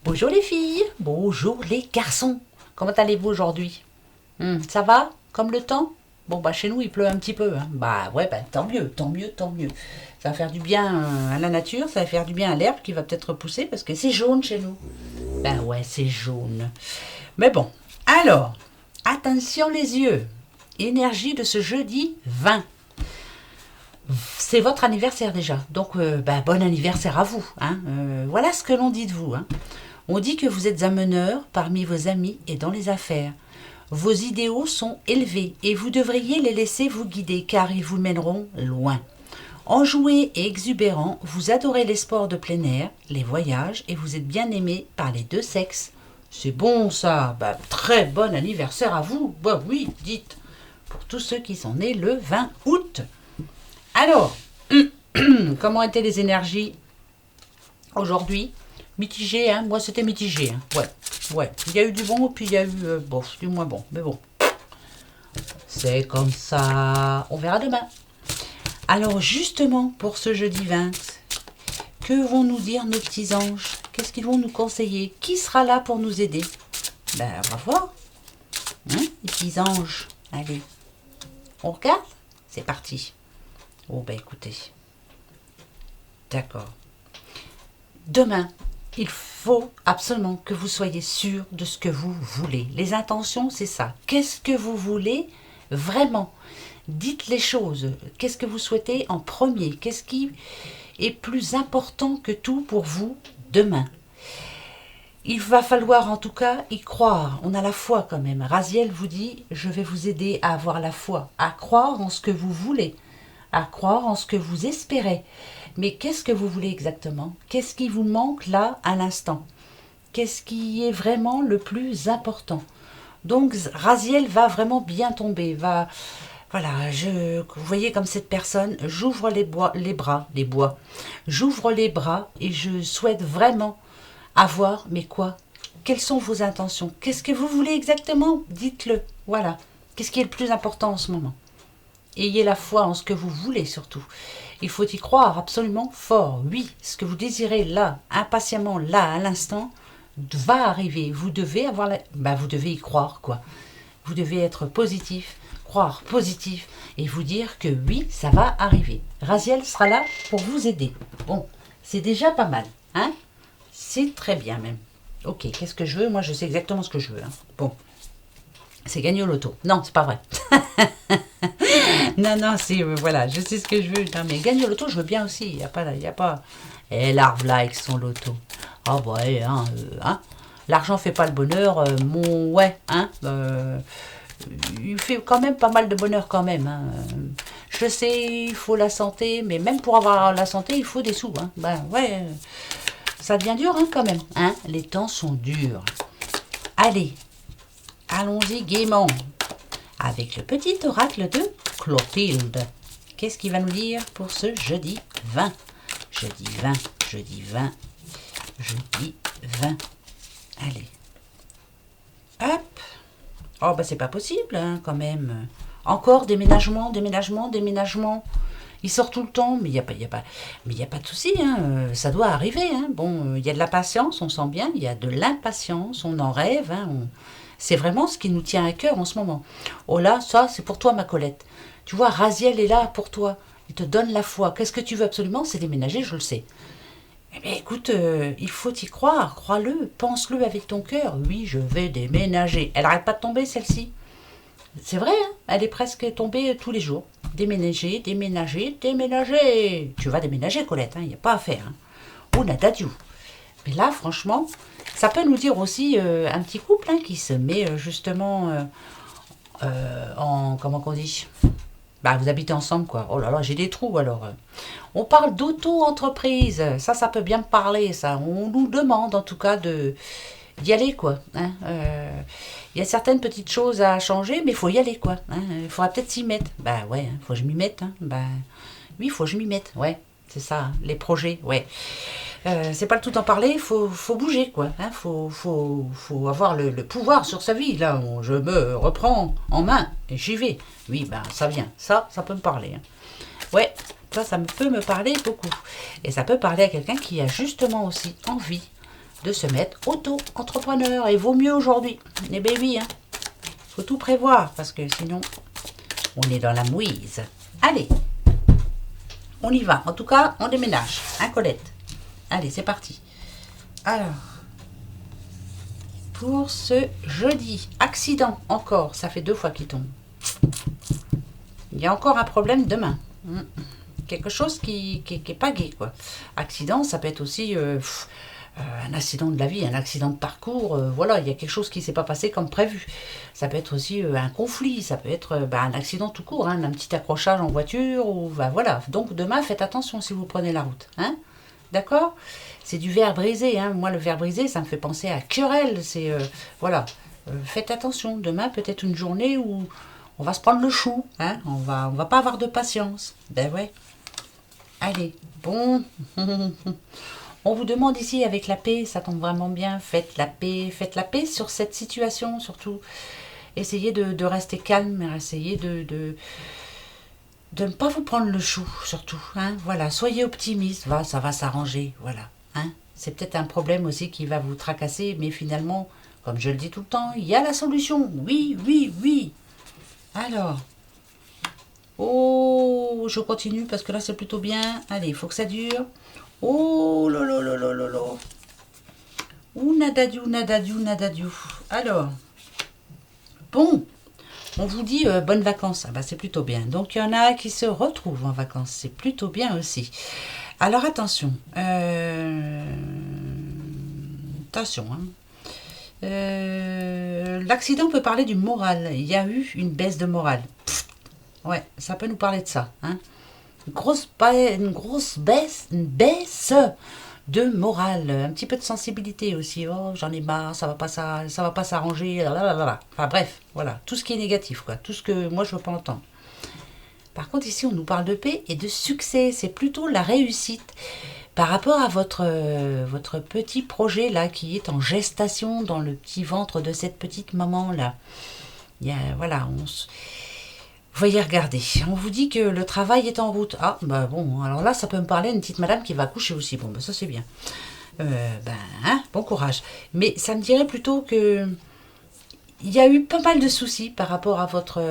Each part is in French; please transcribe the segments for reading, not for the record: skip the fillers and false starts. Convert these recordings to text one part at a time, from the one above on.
Bonjour les filles, bonjour les garçons. Comment allez-vous aujourd'hui? Ça va? Comme le temps? Bon bah chez nous il pleut un petit peu, hein. Bah ouais, bah tant mieux, tant mieux, tant mieux. Ça va faire du bien à la nature, ça va faire du bien à l'herbe qui va peut-être repousser parce que c'est jaune chez nous. Bah ouais, c'est jaune. Mais bon, alors, attention les yeux. Énergie de ce jeudi 20. C'est votre anniversaire déjà, donc bah, bon anniversaire à vous, hein. Voilà ce que l'on dit de vous, hein. On dit que vous êtes un meneur parmi vos amis et dans les affaires. Vos idéaux sont élevés et vous devriez les laisser vous guider car ils vous mèneront loin. Enjoué et exubérant, vous adorez les sports de plein air, les voyages et vous êtes bien aimé par les deux sexes. C'est bon ça, bah, très bon anniversaire à vous. Bah oui, dites, pour tous ceux qui sont nés le 20 août. Alors, comment étaient les énergies aujourd'hui? Mitigé, hein. Moi, c'était mitigé, hein. Ouais, ouais. Il y a eu du bon, puis il y a eu bon, du moins bon. Mais bon, c'est comme ça. On verra demain. Alors, justement, pour ce jeudi 20, que vont nous dire nos petits anges? Qu'est-ce qu'ils vont nous conseiller? Qui sera là pour nous aider? Ben, on va voir. Hein, les petits anges. Allez, on regarde? C'est parti. Oh, ben, écoutez. D'accord. Demain, il faut absolument que vous soyez sûr de ce que vous voulez. Les intentions, c'est ça. Qu'est-ce que vous voulez vraiment? Dites les choses. Qu'est-ce que vous souhaitez en premier? Qu'est-ce qui est plus important que tout pour vous demain? Il va falloir en tout cas y croire. On a la foi quand même. Raziel vous dit, je vais vous aider à avoir la foi, à croire en ce que vous voulez, à croire en ce que vous espérez. Mais qu'est-ce que vous voulez exactement? Qu'est-ce qui vous manque là à l'instant? Qu'est-ce qui est vraiment le plus important? Donc Raziel va vraiment bien tomber, va voilà, vous voyez comme cette personne, j'ouvre j'ouvre les bras et je souhaite vraiment avoir, mais quoi? Quelles sont vos intentions? Qu'est-ce que vous voulez exactement? Dites-le, voilà. Qu'est-ce qui est le plus important en ce moment? Ayez la foi en ce que vous voulez surtout. Il faut y croire absolument fort. Oui, ce que vous désirez là, impatiemment, là, à l'instant, va arriver. Vous devez vous devez y croire, quoi. Vous devez être positif, croire positif et vous dire que oui, ça va arriver. Raziel sera là pour vous aider. Bon, c'est déjà pas mal, hein? C'est très bien même. Ok, qu'est-ce que je veux? Moi, je sais exactement ce que je veux, hein. Bon, c'est gagner au loto. Non, c'est pas vrai. Non, non, c'est voilà, je sais ce que je veux. Non, mais gagner au loto, je veux bien aussi. Il y a pas. Et l'arve là avec son loto. Ah bah, ouais, hein. L'argent fait pas le bonheur. Ouais, hein. Il fait quand même pas mal de bonheur quand même, hein. Je sais, il faut la santé, mais même pour avoir la santé, il faut des sous, hein. Ben ouais, ça devient dur, hein, quand même, hein. Les temps sont durs. Allez, allons-y gaiement avec le petit oracle de Clotilde. Qu'est-ce qu'il va nous dire pour ce jeudi 20? Jeudi 20, jeudi 20, jeudi 20. Allez. Hop. Oh, bah c'est pas possible, hein, quand même. Encore déménagement, déménagement, déménagement. Il sort tout le temps, mais il n'y a, a pas de souci, hein, ça doit arriver, hein. Bon, il y a de la patience, on sent bien, il y a de l'impatience, on en rêve, hein, c'est vraiment ce qui nous tient à cœur en ce moment. Oh là, ça, c'est pour toi, ma Colette. Tu vois, Raziel est là pour toi. Il te donne la foi. Qu'est-ce que tu veux absolument? C'est déménager, je le sais. Eh bien, écoute, il faut y croire. Crois-le, pense-le avec ton cœur. Oui, je vais déménager. Elle n'arrête pas de tomber, celle-ci. C'est vrai, hein, elle est presque tombée tous les jours. Déménager, déménager, déménager. Tu vas déménager, Colette, il n'y a pas à faire, hein. Oh, nadadiou. Mais là, franchement, ça peut nous dire aussi un petit couple, hein, qui se met justement en... Comment qu'on dit? Bah, vous habitez ensemble, quoi. Oh là là, j'ai des trous, alors. On parle d'auto-entreprise. Ça peut bien me parler, ça. On nous demande, en tout cas, d'y aller, quoi, hein. Il y a certaines petites choses à changer, mais il faut y aller, quoi, hein. Il faudra peut-être s'y mettre. Bah ouais, il faut que je m'y mette, hein. Bah oui, il faut que je m'y mette, ouais. C'est ça, hein, les projets, ouais. C'est pas le tout en parler, il faut bouger, quoi, hein. Faut avoir le pouvoir sur sa vie. Là, je me reprends en main et j'y vais. Oui, ben ça vient. Ça peut me parler, hein. Ouais, ça peut me parler beaucoup. Et ça peut parler à quelqu'un qui a justement aussi envie de se mettre auto-entrepreneur. Et vaut mieux aujourd'hui. Les baby, hein. Faut tout prévoir parce que sinon, on est dans la mouise. Allez, on y va. En tout cas, on déménage. Hein, Colette? Allez, c'est parti. Alors, pour ce jeudi, accident encore. Ça fait 2 fois qu'il tombe. Il y a encore un problème demain. Quelque chose qui est pas gai, quoi. Accident, ça peut être aussi un accident de la vie, un accident de parcours. Voilà, il y a quelque chose qui ne s'est pas passé comme prévu. Ça peut être aussi un conflit, ça peut être un accident tout court, hein, un petit accrochage en voiture. Ou, voilà. Donc demain, faites attention si vous prenez la route. Hein, d'accord? C'est du verre brisé. Hein. Moi, le verre brisé, ça me fait penser à querelle. C'est voilà. Faites attention. Demain, peut-être une journée où on va se prendre le chou. Hein. On va pas avoir de patience. Ben ouais. Allez, bon. On vous demande ici avec la paix, ça tombe vraiment bien. Faites la paix sur cette situation surtout. Essayez de rester calme, essayez de ne pas vous prendre le chou surtout. Hein. Voilà, soyez optimiste, ça va s'arranger. Voilà. Hein. C'est peut-être un problème aussi qui va vous tracasser, mais finalement, comme je le dis tout le temps, il y a la solution. Oui, oui, oui. Alors, oh, je continue parce que là c'est plutôt bien. Allez, il faut que ça dure. Oh, lolo, lolo, lolo. Ouh, nadadiou, nadadiou, nadadiou. Alors, bon, on vous dit bonnes vacances. Ah bah, c'est plutôt bien. Donc, il y en a qui se retrouvent en vacances. C'est plutôt bien aussi. Alors, attention. Attention, hein. L'accident peut parler du moral. Il y a eu une baisse de morale. Ouais, ça peut nous parler de ça. Hein. Une grosse baisse de morale. Un petit peu de sensibilité aussi. Oh, j'en ai marre, ça va pas s'arranger. Enfin bref, voilà. Tout ce qui est négatif, quoi. Tout ce que moi je veux pas entendre. Par contre, ici, on nous parle de paix et de succès. C'est plutôt la réussite. Par rapport à votre petit projet là qui est en gestation dans le petit ventre de cette petite maman là, voilà, voyez, regardez, on vous dit que le travail est en route. Ah, bah bon, alors là, ça peut me parler d'une petite madame qui va accoucher aussi. Bon, bah ça c'est bien. Bon courage. Mais ça me dirait plutôt que il y a eu pas mal de soucis par rapport à votre,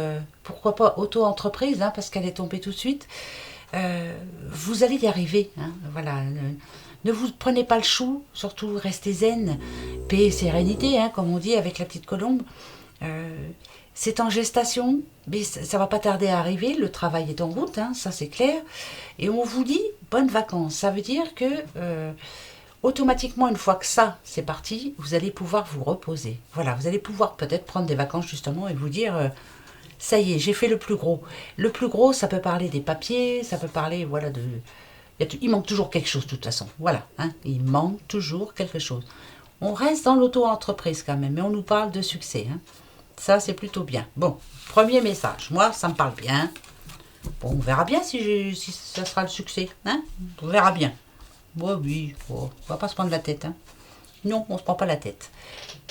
pourquoi pas, auto-entreprise, hein, parce qu'elle est tombée tout de suite. Vous allez y arriver, hein, voilà. Ne vous prenez pas le chou, surtout restez zen, paix et sérénité, hein, comme on dit avec la petite colombe. C'est en gestation, mais ça va pas tarder à arriver. Le travail est en route, hein, ça c'est clair. Et on vous dit bonnes vacances. Ça veut dire que automatiquement, une fois que ça c'est parti, vous allez pouvoir vous reposer. Voilà, vous allez pouvoir peut-être prendre des vacances justement et vous dire ça y est, j'ai fait le plus gros. Le plus gros, ça peut parler des papiers, ça peut parler, voilà, il manque toujours quelque chose de toute façon. Voilà, hein, il manque toujours quelque chose. On reste dans l'auto-entreprise quand même, mais on nous parle de succès. Hein. Ça, c'est plutôt bien. Bon, premier message. Moi, ça me parle bien. Bon, on verra bien si ça sera le succès. Hein. On verra bien. Bon, oui, on va pas se prendre la tête. Hein. Non, on se prend pas la tête.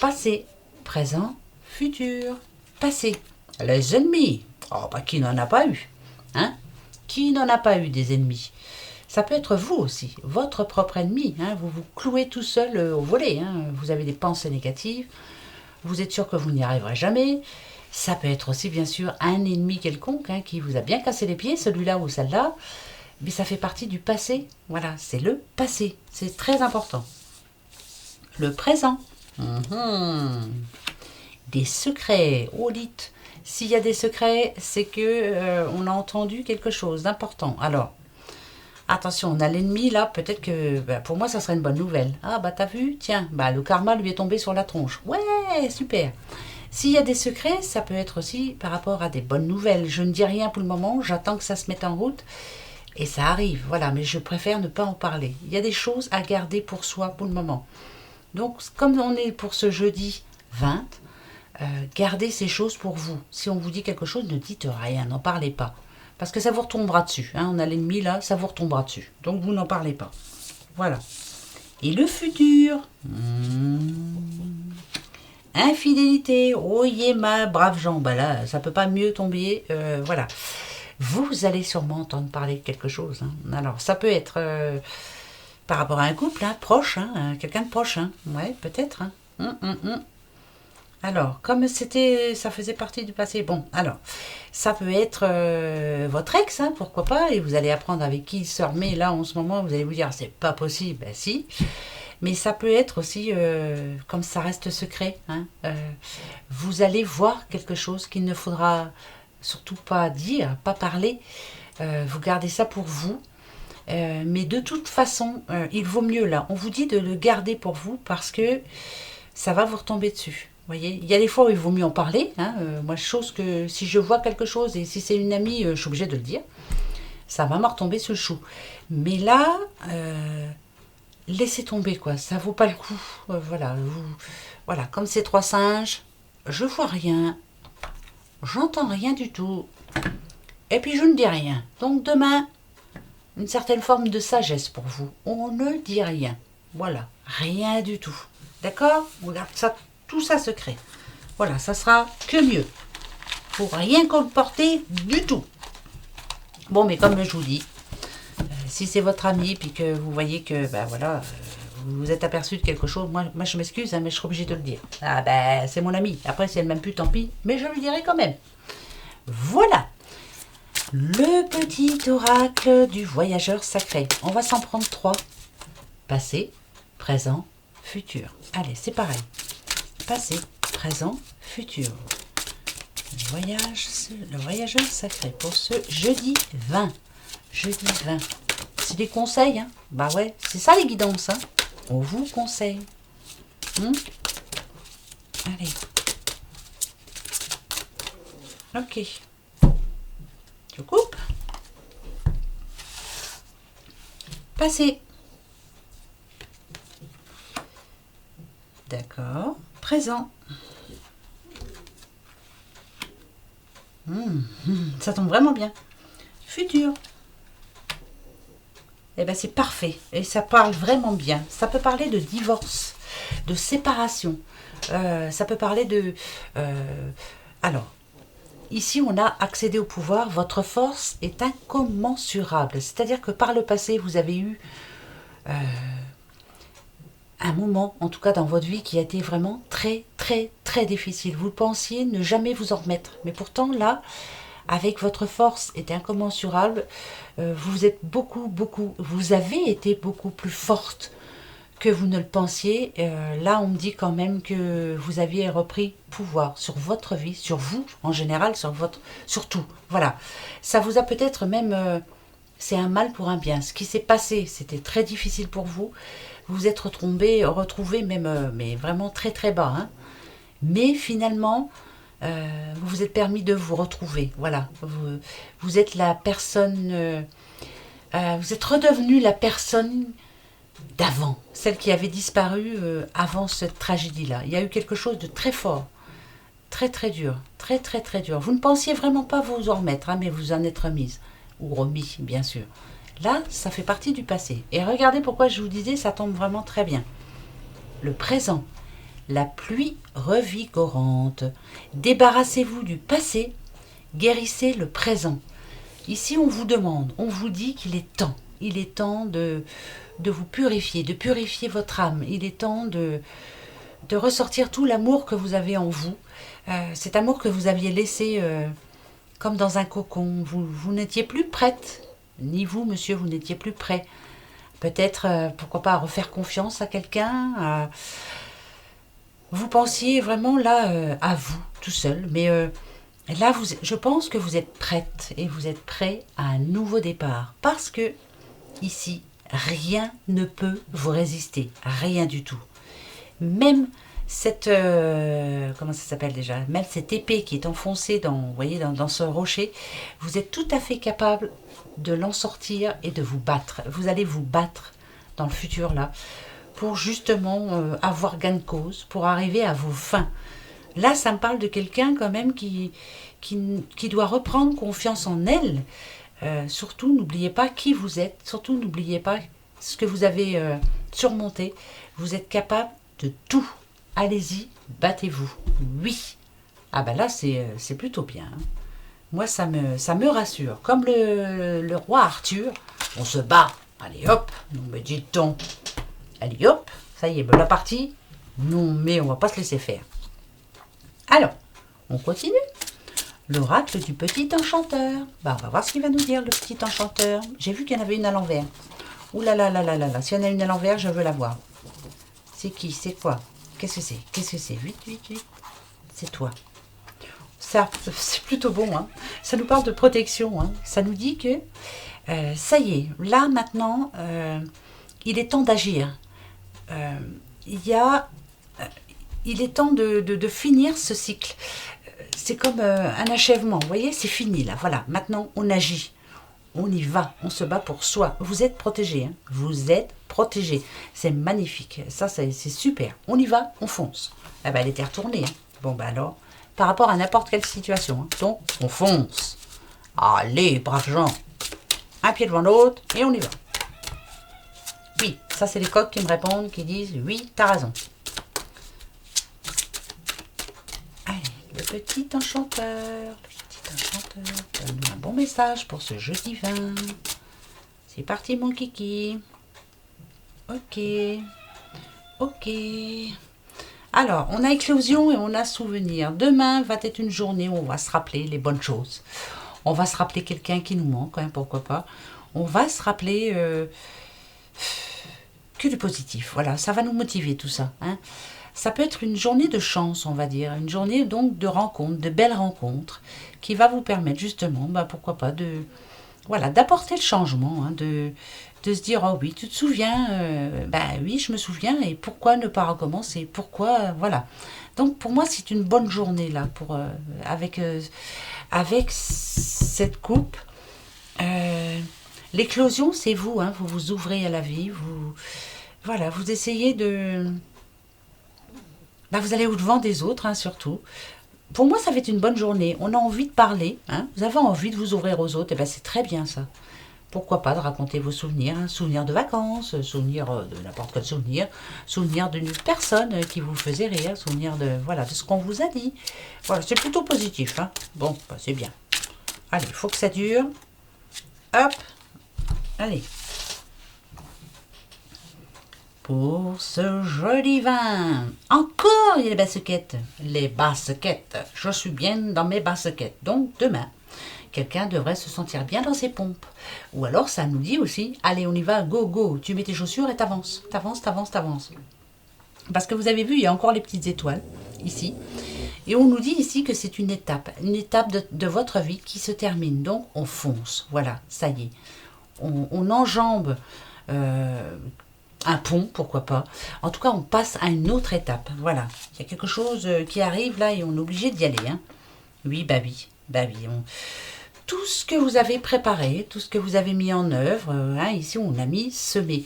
Passé, présent, futur. Passé. Les ennemis. Oh, bah, qui n'en a pas eu, hein? Qui n'en a pas eu des ennemis? Ça peut être vous aussi, votre propre ennemi. Hein? Vous vous clouez tout seul au volet. Hein? Vous avez des pensées négatives. Vous êtes sûr que vous n'y arriverez jamais. Ça peut être aussi, bien sûr, un ennemi quelconque hein, qui vous a bien cassé les pieds, celui-là ou celle-là. Mais ça fait partie du passé. Voilà, c'est le passé. C'est très important. Le présent. Des secrets. Oh, dites. S'il y a des secrets, c'est que on a entendu quelque chose d'important. Alors, attention, on a l'ennemi là, peut-être que pour moi ça serait une bonne nouvelle. Ah bah t'as vu, tiens, le karma lui est tombé sur la tronche. Ouais, super. S'il y a des secrets, ça peut être aussi par rapport à des bonnes nouvelles. Je ne dis rien pour le moment, j'attends que ça se mette en route. Et ça arrive, voilà, mais je préfère ne pas en parler. Il y a des choses à garder pour soi pour le moment. Donc, comme on est pour ce jeudi 20, gardez ces choses pour vous. Si on vous dit quelque chose, ne dites rien, n'en parlez pas. Parce que ça vous retombera dessus. Hein, on a l'ennemi là, ça vous retombera dessus. Donc vous n'en parlez pas. Voilà. Et le futur. Infidélité. Oh ma brave Jean. Bah là, ça peut pas mieux tomber. Voilà. Vous allez sûrement entendre parler de quelque chose. Hein. Alors, ça peut être Par rapport à un couple, hein, proche, hein, quelqu'un de proche. Hein. Ouais, peut-être. Hein. Alors, comme ça faisait partie du passé, bon, alors, ça peut être votre ex, hein, pourquoi pas, et vous allez apprendre avec qui il se remet là en ce moment, vous allez vous dire, c'est pas possible, ben si, mais ça peut être aussi, comme ça reste secret, hein, vous allez voir quelque chose qu'il ne faudra surtout pas dire, pas parler, vous gardez ça pour vous, mais de toute façon, il vaut mieux là, on vous dit de le garder pour vous parce que ça va vous retomber dessus. Vous voyez, il y a des fois où il vaut mieux en parler. Hein, moi, chose que si je vois quelque chose et si c'est une amie, je suis obligée de le dire. Ça va me retomber sur le chou. Mais là, laissez tomber quoi. Ça vaut pas le coup. Voilà, voilà. Comme ces trois singes, je vois rien, j'entends rien du tout. Et puis je ne dis rien. Donc demain, une certaine forme de sagesse pour vous. On ne dit rien. Voilà, rien du tout. D'accord? On garde ça, tout ça secret. Voilà, ça sera que mieux. Pour rien colporter du tout. Bon, mais comme je vous dis, si c'est votre ami, puis que vous voyez que, ben voilà, vous vous êtes aperçu de quelque chose, moi je m'excuse, hein, mais je serai obligée de le dire. Ah ben, c'est mon ami. Après, si elle m'aime plus, tant pis, mais je le dirai quand même. Voilà. Le petit oracle du voyageur sacré. On va s'en prendre 3. Passé, présent, futur. Allez, c'est pareil. Passé, présent, futur. Le voyageur sacré pour ce jeudi 20. Jeudi 20. C'est des conseils, hein? Bah ouais, c'est ça les guidances, hein? On vous conseille. Allez. Ok. Je coupe. Passé. D'accord. Présent. Ça tombe vraiment bien. Futur. Eh bien, c'est parfait. Et ça parle vraiment bien. Ça peut parler de divorce, de séparation. Ça peut parler de... alors, ici, on a accédé au pouvoir. Votre force est incommensurable. C'est-à-dire que par le passé, vous avez eu un moment, en tout cas dans votre vie, qui a été vraiment très, très, très difficile. Vous pensiez ne jamais vous en remettre. Mais pourtant, là, avec votre force est incommensurable, vous êtes vous avez été beaucoup plus forte que vous ne le pensiez. Là, on me dit quand même que vous aviez repris pouvoir sur votre vie, sur vous en général, sur tout. Voilà. Ça vous a peut-être même... c'est un mal pour un bien. Ce qui s'est passé, c'était très difficile pour vous. Vous vous êtes retrouvé même, mais vraiment très très bas. Hein. Mais finalement, vous vous êtes permis de vous retrouver. Voilà. Vous êtes la personne... vous êtes redevenu la personne d'avant, celle qui avait disparu avant cette tragédie-là. Il y a eu quelque chose de très fort, très très dur, très très très dur. Vous ne pensiez vraiment pas vous en remettre, hein, mais vous en êtes remise, ou remis, bien sûr. Là, ça fait partie du passé. Et regardez pourquoi je vous disais, ça tombe vraiment très bien. Le présent, la pluie revigorante. Débarrassez-vous du passé, guérissez le présent. Ici, on vous demande, on vous dit qu'il est temps. Il est temps de vous purifier, de purifier votre âme. Il est temps de ressortir tout l'amour que vous avez en vous. Cet amour que vous aviez laissé comme dans un cocon. Vous n'étiez plus prête. Ni vous, monsieur, vous n'étiez plus prêt. Peut-être, pourquoi pas, à refaire confiance à quelqu'un. Vous pensiez vraiment là à vous, tout seul. Mais là, je pense que vous êtes prête et vous êtes prêt à un nouveau départ. Parce que, ici, rien ne peut vous résister. Rien du tout. Même cette... comment ça s'appelle déjà? Même cette épée qui est enfoncée vous voyez, dans ce rocher, vous êtes tout à fait capable de l'en sortir et de vous battre. Vous allez vous battre dans le futur, là, pour justement avoir gain de cause, pour arriver à vos fins. Là, ça me parle de quelqu'un quand même qui doit reprendre confiance en elle. Surtout, n'oubliez pas qui vous êtes. Surtout, n'oubliez pas ce que vous avez surmonté. Vous êtes capable de tout. Allez-y, battez-vous. Oui. Ah ben là, c'est plutôt bien. Hein. Moi, ça me rassure. Comme le roi Arthur, on se bat. Allez hop, non mais dis donc. Allez hop, ça y est, la partie. Non mais on va pas se laisser faire. Alors, on continue. L'oracle du petit enchanteur. Bah, on va voir ce qu'il va nous dire, le petit enchanteur. J'ai vu qu'il y en avait une à l'envers. Ouh là là là là là là. S'il y en a une à l'envers, je veux la voir. C'est qui? C'est quoi? Qu'est-ce que c'est? Qu'est-ce que c'est? 8, 8, 8. C'est toi. Ça, c'est plutôt bon. Hein. Ça nous parle de protection. Hein. Ça nous dit que ça y est, là maintenant, il est temps d'agir. Il est temps de finir ce cycle. C'est comme un achèvement. Vous voyez, c'est fini là. Voilà, maintenant on agit. On y va, on se bat pour soi. Vous êtes protégés, hein. Vous êtes protégés. C'est magnifique, ça c'est super. On y va, on fonce. Ah ben, elle était retournée. Hein. Bon ben alors, par rapport à n'importe quelle situation. Hein. Donc, on fonce. Allez, braves gens. Un pied devant l'autre et on y va. Oui, ça c'est les coqs qui me répondent, qui disent oui, t'as raison. Allez, le petit enchanteur. Donne-nous un bon message pour ce jeudi 20. C'est parti mon kiki. Ok. Ok. Alors, on a éclosion et on a souvenir. Demain va être une journée où on va se rappeler les bonnes choses. On va se rappeler quelqu'un qui nous manque, hein, pourquoi pas. On va se rappeler que du positif. Voilà, ça va nous motiver tout ça. Hein. Ça peut être une journée de chance, on va dire. Une journée donc de rencontres, de belles rencontres, qui va vous permettre justement, bah, pourquoi pas, d'apporter le changement, hein, de se dire, oh oui, tu te souviens, oui, je me souviens, et pourquoi ne pas recommencer, pourquoi, voilà. Donc pour moi, c'est une bonne journée là, avec cette coupe. L'éclosion, c'est vous, hein, vous vous ouvrez à la vie, vous essayez de... vous allez au-devant des autres, hein, surtout. Pour moi, ça va être une bonne journée. On a envie de parler. Hein. Vous avez envie de vous ouvrir aux autres. Et c'est très bien ça. Pourquoi pas de raconter vos souvenirs. Hein. Souvenirs de vacances, souvenirs de n'importe quel souvenir. Souvenirs d'une personne qui vous faisait rire. Souvenirs de ce qu'on vous a dit. Voilà, c'est plutôt positif. Hein. Bon, c'est bien. Allez, il faut que ça dure. Hop. Allez. Pour ce jeudi 20, encore il y a les baskets. Les baskets. Je suis bien dans mes baskets. Donc demain, quelqu'un devrait se sentir bien dans ses pompes. Ou alors ça nous dit aussi, allez on y va, go go. Tu mets tes chaussures et t'avances. T'avances. Parce que vous avez vu, il y a encore les petites étoiles ici. Et on nous dit ici que c'est une étape de votre vie qui se termine. Donc on fonce. Voilà, ça y est. On enjambe... un pont, pourquoi pas. En tout cas, on passe à une autre étape. Voilà. Il y a quelque chose qui arrive là et on est obligé d'y aller. Hein. Oui. Tout ce que vous avez préparé, tout ce que vous avez mis en œuvre, ici on a mis semé.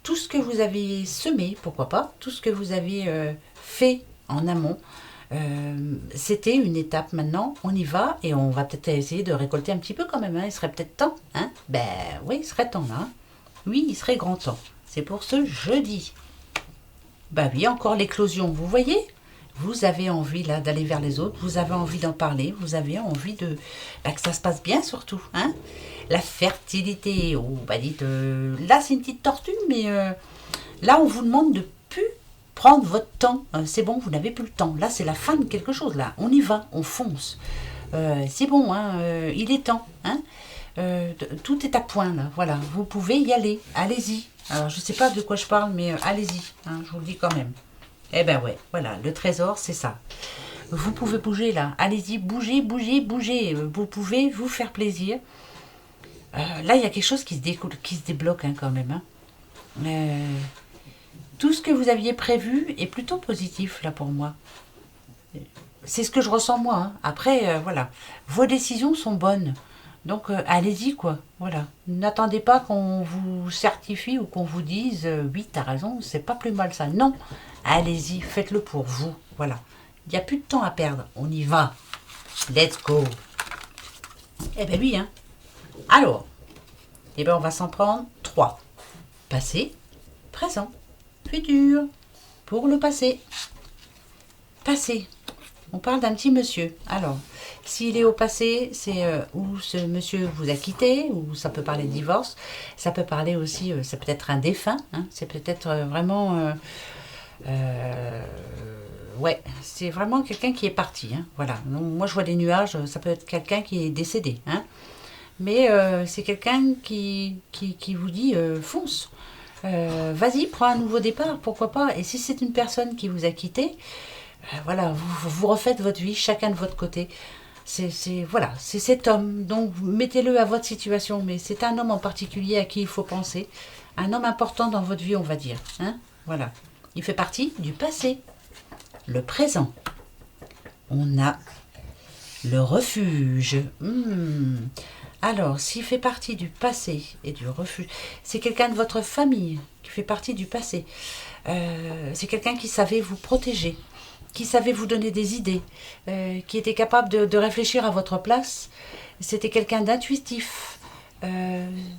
Tout ce que vous avez semé, pourquoi pas. Tout ce que vous avez fait en amont. C'était une étape maintenant. On y va et on va peut-être essayer de récolter un petit peu quand même. Hein. Il serait peut-être temps. Hein. Oui, il serait temps là. Hein. Oui, il serait grand temps. C'est pour ce jeudi. Oui, encore l'éclosion, vous voyez? Vous avez envie là d'aller vers les autres, vous avez envie d'en parler, vous avez envie que ça se passe bien surtout. Hein? La fertilité, dites, là c'est une petite tortue, mais là on vous demande de plus prendre votre temps. C'est bon, vous n'avez plus le temps. Là c'est la fin de quelque chose, là. On y va, on fonce. C'est bon, hein, il est temps. Hein? Tout est à point là, voilà, vous pouvez y aller, allez-y. Alors je ne sais pas de quoi je parle, mais allez-y, hein, je vous le dis quand même. Ouais, voilà, le trésor c'est ça. Vous pouvez bouger là, allez-y, bougez. Vous pouvez vous faire plaisir. Là il y a quelque chose qui se débloque hein, quand même. Hein. Tout ce que vous aviez prévu est plutôt positif là pour moi. C'est ce que je ressens moi. Hein. Après, voilà, vos décisions sont bonnes. Donc allez-y quoi, voilà. N'attendez pas qu'on vous certifie ou qu'on vous dise oui t'as raison, c'est pas plus mal ça. Non, allez-y, faites-le pour vous, voilà. Il n'y a plus de temps à perdre, on y va. Let's go. Oui hein. Alors, on va s'en prendre 3. Passé, présent, futur. Pour le passé. Passé. On parle d'un petit monsieur. Alors, S'il est au passé, c'est où ce monsieur vous a quitté, ou ça peut parler de divorce, ça peut parler aussi, ça peut être un défunt, hein, c'est peut-être vraiment... euh, ouais, c'est vraiment quelqu'un qui est parti, hein, voilà. Donc, moi je vois des nuages, ça peut être quelqu'un qui est décédé, hein. Mais c'est quelqu'un qui vous dit fonce. Vas-y, prends un nouveau départ, pourquoi pas. Et si c'est une personne qui vous a quitté, voilà, vous refaites votre vie, chacun de votre côté. Voilà, c'est cet homme. Donc mettez-le à votre situation, mais c'est un homme en particulier à qui il faut penser. Un homme important dans votre vie, on va dire. Hein, voilà. Il fait partie du passé. Le présent. On a le refuge. Alors, s'il fait partie du passé et du refuge, c'est quelqu'un de votre famille qui fait partie du passé. C'est quelqu'un qui savait vous protéger, qui savait vous donner des idées, qui était capable de réfléchir à votre place. C'était quelqu'un d'intuitif,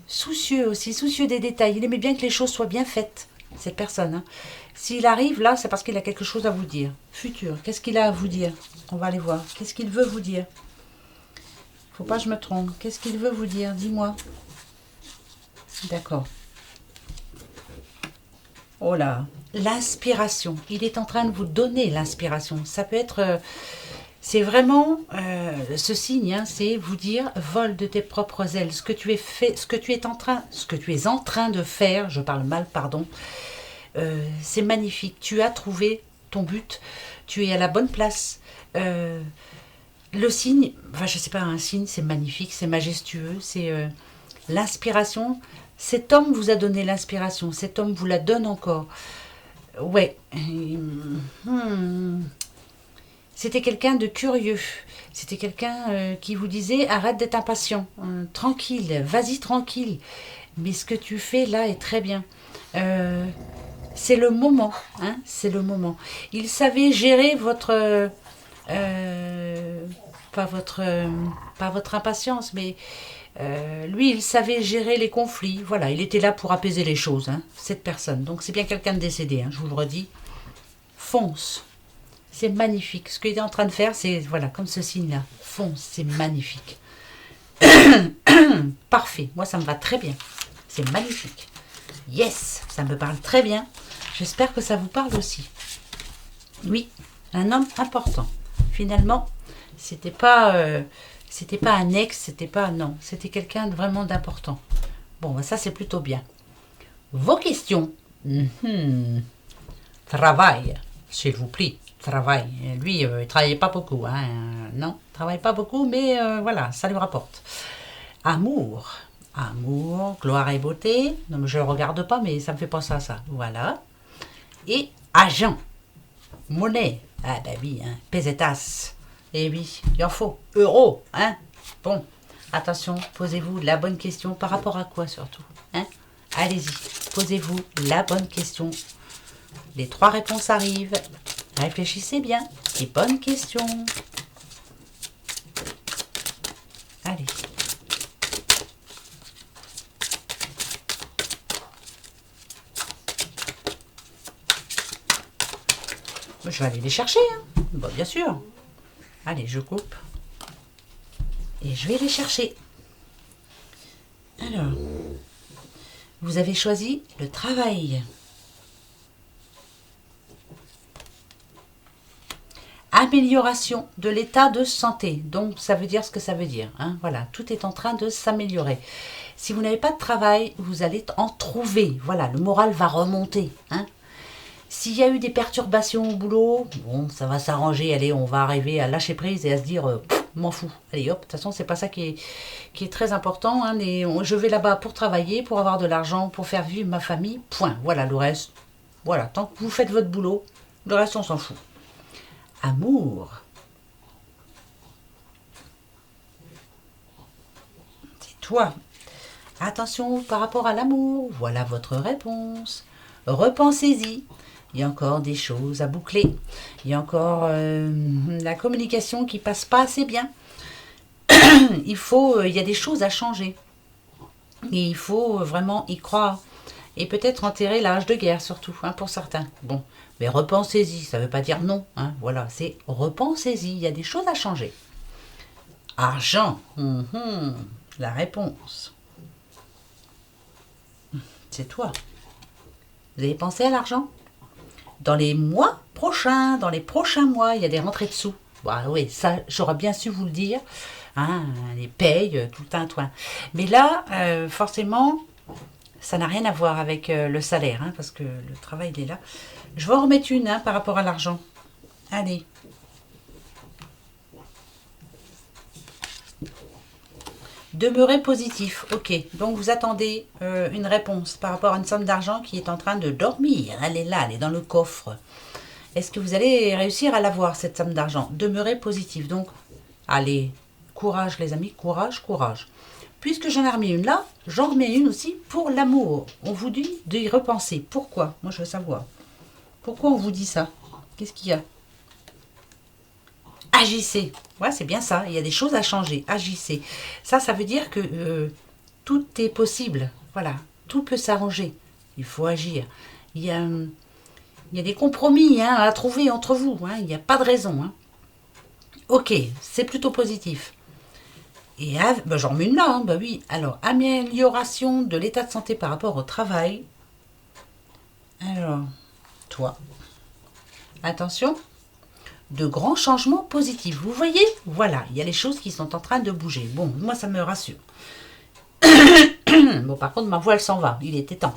soucieux aussi, soucieux des détails. Il aimait bien que les choses soient bien faites, cette personne, hein. S'il arrive là, c'est parce qu'il a quelque chose à vous dire. Futur, qu'est-ce qu'il a à vous dire? On va aller voir. Qu'est-ce qu'il veut vous dire? Faut pas que je me trompe. Qu'est-ce qu'il veut vous dire? Dis-moi. D'accord. Oh là, l'inspiration. Il est en train de vous donner l'inspiration. Ça peut être... c'est vraiment ce signe, hein, c'est vous dire vole de tes propres ailes. Ce que tu es en train de faire, je parle mal, pardon. C'est magnifique. Tu as trouvé ton but. Tu es à la bonne place. Le signe, enfin je sais pas, un signe, c'est magnifique, c'est majestueux, c'est l'inspiration. Cet homme vous a donné l'inspiration, cet homme vous la donne encore. Ouais. C'était quelqu'un de curieux. C'était quelqu'un qui vous disait arrête d'être impatient, tranquille, vas-y tranquille. Mais ce que tu fais là est très bien. C'est le moment, hein, c'est le moment. Il savait gérer votre... pas votre impatience, mais lui, il savait gérer les conflits. Voilà, il était là pour apaiser les choses, hein, cette personne. Donc c'est bien quelqu'un de décédé, hein, je vous le redis. Fonce. C'est magnifique. Ce qu'il est en train de faire, c'est, voilà, comme ce signe-là. Fonce, c'est magnifique. Parfait. Moi, ça me va très bien. C'est magnifique. Yes, ça me parle très bien. J'espère que ça vous parle aussi. Oui, un homme important. Finalement, c'était pas un ex, c'était pas, non, c'était quelqu'un de vraiment d'important. Bon, ben ça c'est plutôt bien. Vos questions. Travail, s'il vous plaît, travail. Lui, il travaillait pas beaucoup, hein. Non, il travaille pas beaucoup, mais voilà, ça lui rapporte. Amour, gloire et beauté. Non, mais je le regarde pas, mais ça me fait penser à ça. Voilà. Et agent, monnaie. Ah ben oui, hein, pesetas. Eh oui, il en faut. Euro, hein. Bon, attention, posez-vous la bonne question. Par rapport à quoi surtout, hein? Allez-y, posez-vous la bonne question. Les 3 réponses arrivent. Réfléchissez bien. Et bonne question. Allez. Je vais aller les chercher, hein. Bon, bien sûr. Allez, je coupe. Et je vais les chercher. Alors, vous avez choisi le travail. Amélioration de l'état de santé. Donc, ça veut dire ce que ça veut dire, hein. Voilà, tout est en train de s'améliorer. Si vous n'avez pas de travail, vous allez en trouver. Voilà, le moral va remonter, hein. S'il y a eu des perturbations au boulot, bon, ça va s'arranger. Allez, on va arriver à lâcher prise et à se dire, m'en fous. Allez, hop, de toute façon, c'est pas ça qui est très important, hein. Je vais là-bas pour travailler, pour avoir de l'argent, pour faire vivre ma famille. Point. Voilà, le reste. Voilà, tant que vous faites votre boulot, le reste, on s'en fout. Amour. C'est toi. Attention par rapport à l'amour. Voilà votre réponse. Repensez-y. Il y a encore des choses à boucler. Il y a encore la communication qui passe pas assez bien. Il y a des choses à changer. Et il faut vraiment y croire. Et peut-être enterrer l'âge de guerre surtout, hein, pour certains. Bon, mais repensez-y, ça ne veut pas dire non, hein, voilà, c'est repensez-y, il y a des choses à changer. Argent. La réponse. C'est toi. Vous avez pensé à l'argent? Dans les mois prochains, dans les prochains mois, il y a des rentrées de sous. Bah oui, ça, j'aurais bien su vous le dire. Hein, les payes, tout le tintouin. Mais là, forcément, ça n'a rien à voir avec le salaire, hein, parce que le travail, il est là. Je vais en remettre une par rapport à l'argent. Allez. Demeurer positif, ok. Donc vous attendez une réponse par rapport à une somme d'argent qui est en train de dormir. Elle est là, elle est dans le coffre. Est-ce que vous allez réussir à l'avoir, cette somme d'argent? Demeurer positif. Donc, allez, courage les amis, courage, courage. Puisque j'en ai remis une là, j'en remets une aussi pour l'amour. On vous dit d'y repenser. Pourquoi? Moi, je veux savoir. Pourquoi on vous dit ça? Qu'est-ce qu'il y a? Agissez. Ouais, c'est bien ça. Il y a des choses à changer. Agissez. Ça veut dire que tout est possible. Voilà. Tout peut s'arranger. Il faut agir. Il y a des compromis à trouver entre vous. Il n'y a pas de raison. Ok, c'est plutôt positif. Et j'en mets une là. Bah oui. Alors, amélioration de l'état de santé par rapport au travail. Alors, toi. Attention. De grands changements positifs. Vous voyez? Voilà, il y a les choses qui sont en train de bouger. Bon, moi, ça me rassure. Bon, par contre, ma voix, elle s'en va. Il était temps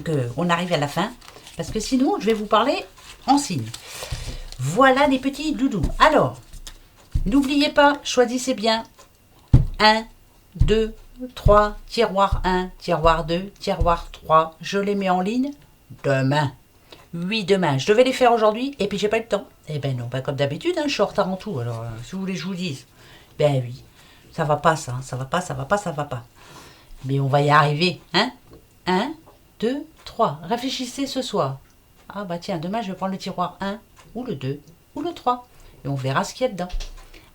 qu'on arrive à la fin. Parce que sinon, je vais vous parler en signe. Voilà les petits doudous. Alors, n'oubliez pas, choisissez bien 1, 2, 3, tiroir 1, tiroir 2, tiroir 3. Je les mets en ligne demain. Oui, demain. Je devais les faire aujourd'hui et puis j'ai pas eu le temps. Eh ben non, comme d'habitude, je suis en retard en tout. Alors, si vous voulez que je vous dise. Ben oui, ça va pas ça, ça va pas, ça va pas, ça va pas. Mais on va y arriver, 1, 2, 3. Réfléchissez ce soir. Ah bah tiens, demain je vais prendre le tiroir 1, ou le 2, ou le 3. Et on verra ce qu'il y a dedans.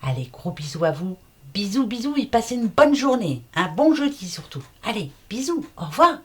Allez, gros bisous à vous. Bisous, bisous et passez une bonne journée. Un bon jeudi surtout. Allez, bisous, au revoir.